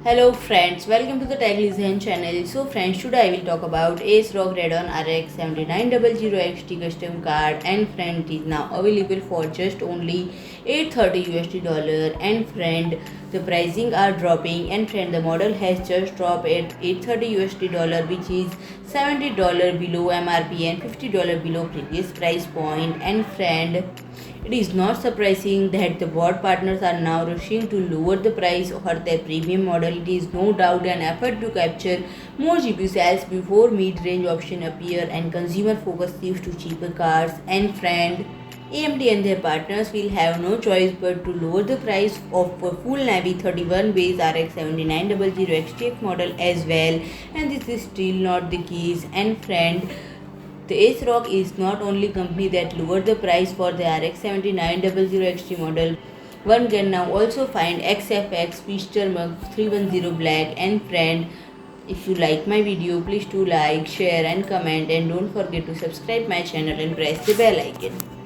Hello friends, welcome to the Tech Listen channel. So friends, today I will talk about ASRock Radeon RX 7900 XT custom card, and friend, it is now available for just only $830 and friend, the pricing are dropping, and friend, the model has just dropped at $830 which is $70 below MRP and $50 below previous price point. And friend, it is not surprising that the board partners are now rushing to lower the price of their premium model. It is no doubt an effort to capture more GPU sales before mid-range options appear and consumer focus shifts to cheaper cars. And friend, AMD and their partners will have no choice but to lower the price of a full Navi 31 base RX 7900 XTX model as well, and this is still not the case. And friend, the ASRock is not only company that lowered the price for the RX 7900 XT model. One can now also find XFX Pistol Mug 310 Black. And friend, if you like my video, please do like, share and comment, and don't forget to subscribe my channel and press the bell icon.